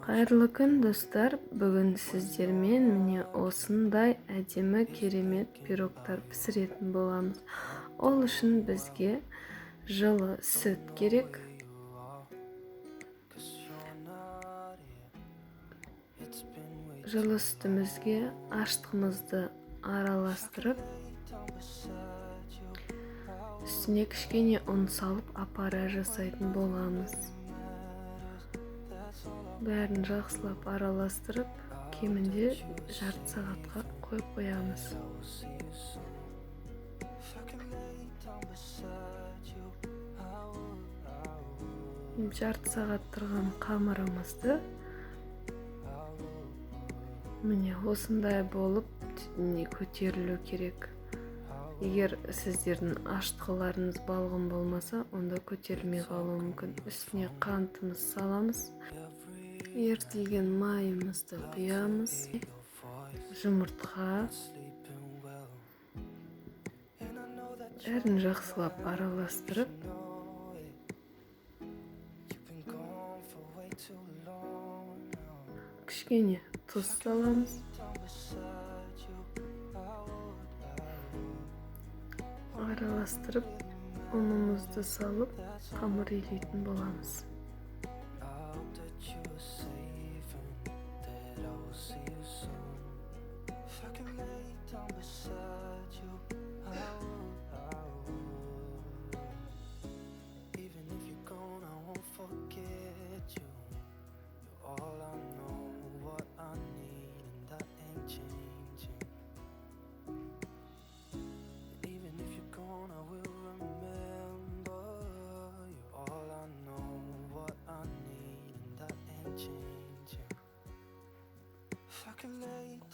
Кайырлы күн достар. Бүгін сіздермен міне осындай әдемі керемет пирогтар пісіретін боламыз. Ол үшін бізге жылы сүт керек. Жылы сүтімізге аштығымызды араластырып, үстіне кішкене ұн салып апара жасайтын боламыз. Бәрін жақсылап араластырып, кемінде жарты сағатқа қойып қоямыз. Жарты сағат тұрған қамырымызды міне осындай болып көтерілу керек. Егер сіздердің аштықыларыңыз балғын болмаса, онда көтерілмей қалуы мүмкін. Үстіне қантымыз саламыз. Ерітілген майымызды құямыз. Жұмыртқа. Бәрін жақсылап араластырып, кішкене тұз саламыз. Араластырып, ұнымызды салып, қамыр илейтін боламыз.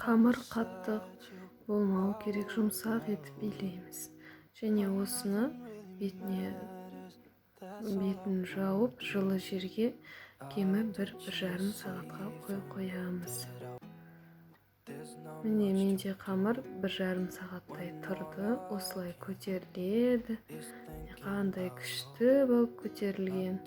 Қамыр қатты болмау керек, жұмсақ етіп илейміз. Және осыны бетін жауып, жылы жерге кемі 1-1,5 сағатқа қоямыз. Міне менде қамыр 1,5 сағаттай тұрды, осылай көтеріледі. Қандай күшті болып көтерілген.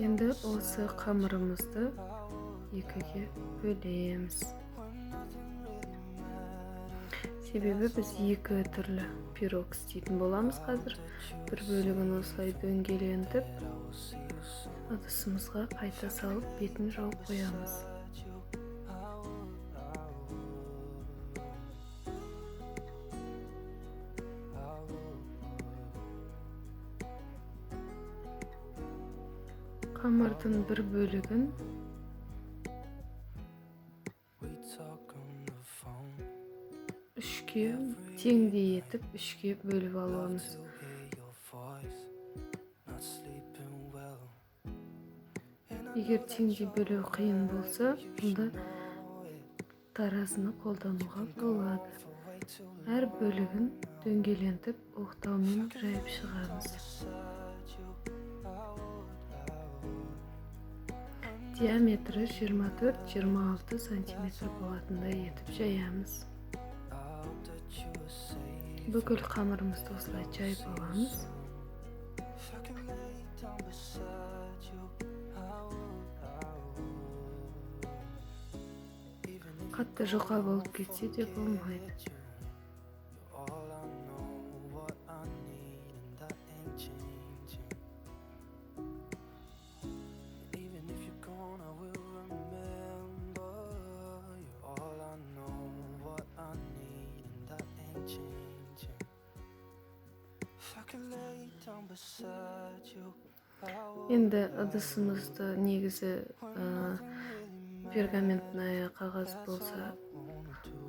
Енді осы қамырымызды екіге бөлеміз. Себебі біз екі түрлі пирог істейтін боламыз қазір. Бір бөлігін осылай дөңгелентіп, ыдысымызға қайта салып, бетін жауып қоямыз. Қамырдың бір бөлігін үшке теңдей етіп, үшке бөліп аламыз. Егер теңдей бөлу қиын болса, онда таразыны қолдануға болады. Әр бөлігін дөңгелентіп, оқтаумен жайып шығамыз. Диаметрі 24-26 сантиметр болатындай етіп жаямыз. Бүкіл қамырымызды осылай жайып аламыз. Қатты жұқа болып кетсе де болмайды. Енді ыдысымызды негізі пергаментная қағаз болса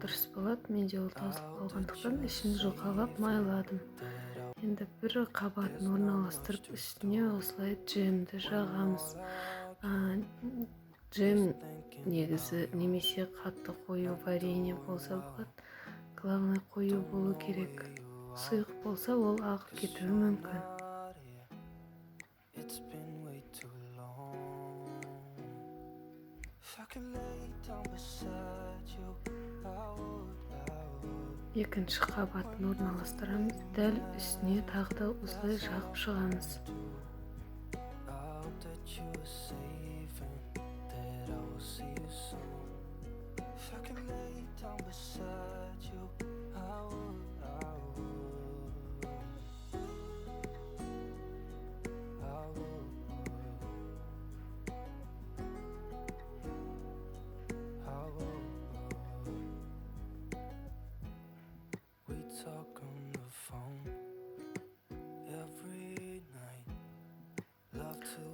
дұрыс болады. Менде ол таусылып қалғандықтан ішін жұқалап майладым. Енді бір қабатын орналастырып, үстіне осылай джемді жағамыз. Джем негізі немесе қатты қою варенье болса болады. Главное қою болу керек. Сұйық болса ол ағып кетуі мүмкін. Екінші қабатын орналастырамыз. Дәл үстіне тағы да осылай жағып шығамыз.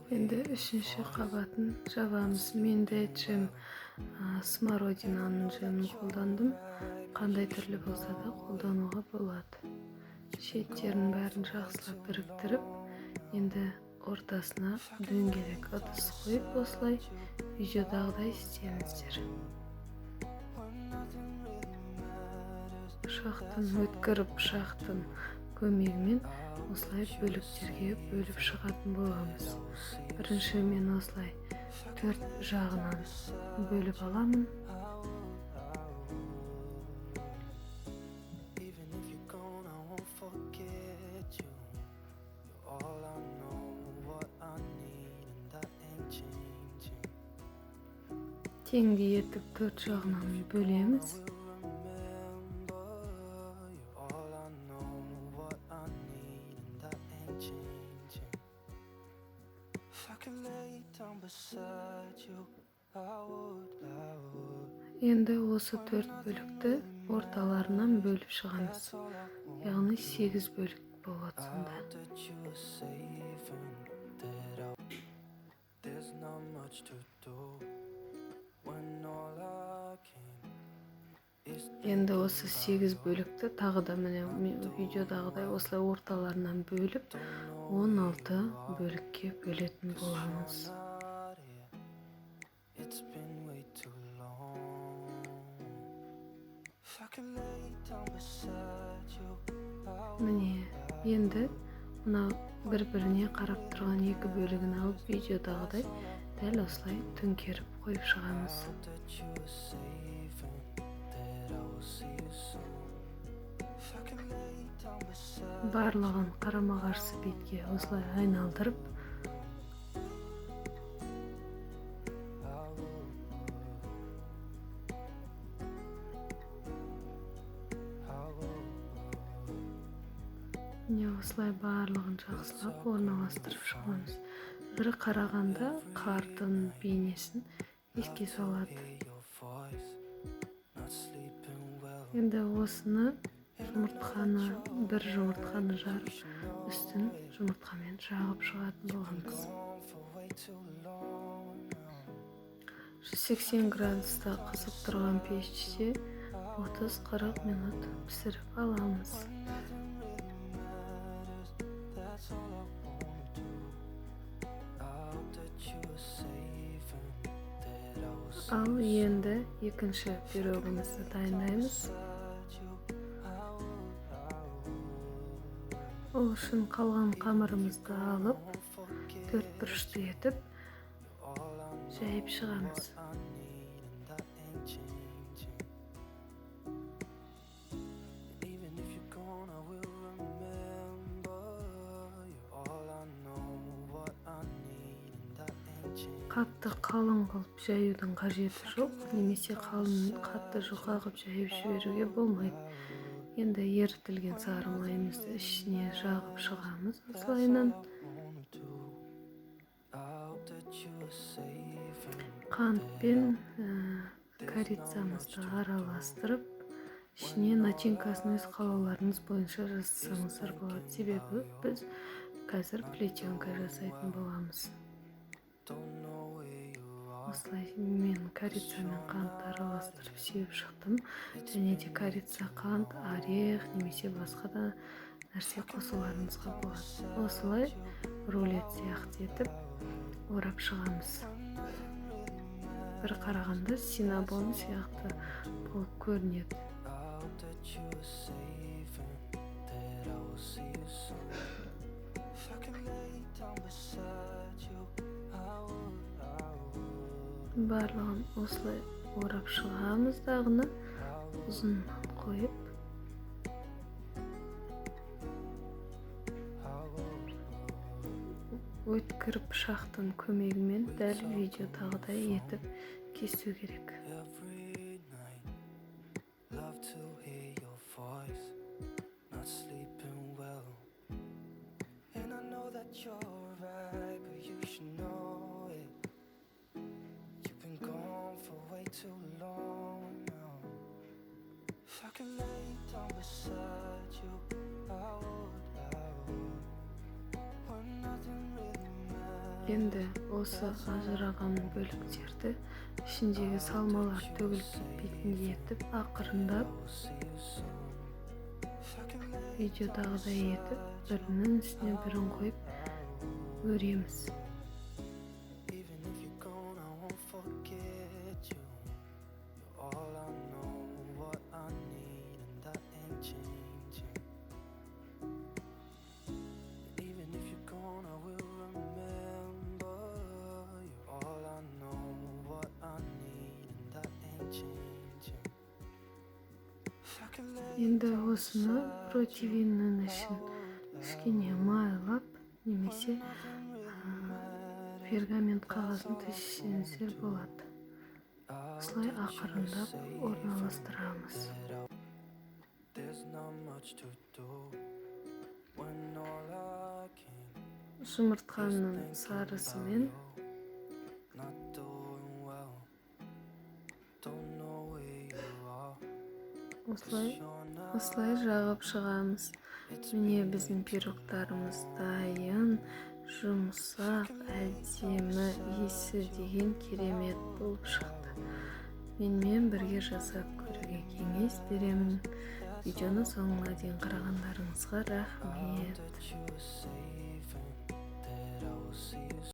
Енді үшінші қабатын жабамыз. Мен де джем смородинаның джемін қолдандым. Қандай түрлі болса да қолдануға болады. Шеттерін бәрін жақсылап біріктіріп, енді ортасына дөңгелек ыдыс қойып, осылай видеодағыдай істеңіздер. Өткір пышақтың көмегімен осылай бөліктерге бөліп шығатын боламыз. Бірінші мен осылай 4 жағынан бөліп аламын. Теңдей етіп 4 жағынан бөлеміз. Енді осы 4 бөлікті орталарынан бөліп шығамыз. Яғни 8 бөлік болады сонда. Енді осы 8 бөлікті тағы да міне видеодағыдай осылай орталарынан бөліп 16 бөлікке бөлетін боламыз. Міне, енді мына бір-біріне қарап тұрған 2 бөлігін алып видеодағыдай дәл осылай төңкеріп қойып шығамыз. Барлығын қарама-қарсы бетке осылай айналдырып, осылай барлығын жақсылап орналастырып шығамыз. Бір қарағанда қардың бейнесін еске салады. Енді осыны бір жұмыртқаны жарып, үстін жұмыртқамен жағып шығатын боламыз. 180 градуста қызып тұрған пеште 30-40 минут пісіріп аламыз. Ал енді екінші пирогымызды дайындаймыз. Ол үшін қалған қамырымызды алып, 4 бұрышты етіп, жайып шығамыз. Қатты қалың қылып жаюдың қажеті жоқ, немесе қатты жұқа қылып жайып жіберуге болмайды. Енді ерітілген сары майымызды ішіне жағып шығамыз осылайынан. Қант пен корицамызды араластырып, ішіне начинкасын өз қалауларыңыз бойынша жасасаңыздар болады. Себебі біз қазір плетенка жасайтын боламыз. Осылай мен корица мен қантты араластырып сеуіп шықтым. Және де корица, қант, орех немесе басқа да нәрсе қосуларыңызға болады. Осылай рулет сияқты етіп орап шығамыз. Бір қарағанда синабон сияқты болып көрінеді. барлығын осылай орап шығамыз дағыны ұзыннан қойып. Өткір пышақтың көмегімен дәл видеодағыдай етіп кесу керек. Енді осы ажыраған бөліктерді ішіндегі салмалар төгіліп кетпейтіндей етіп ақырындап видеодағыдай етіп бірінің үстіне бірін қойып өреміз. Енді осыны протеиннің ішін кішкене майлап немесе пергамент қағазын төсеңіздер болады. Осылай ақырындап орналастырамыз. Жұмыртқаның сарысымен осылай жағып шығамыз. Міне біздің пирогтарымыз дайын, жұмсақ, әдемі, иісі деген керемет болып шықты. Менімен бірге жасап көруге кеңес беремін. Видеоны соңына дейін қарағандарыңызға рахмет.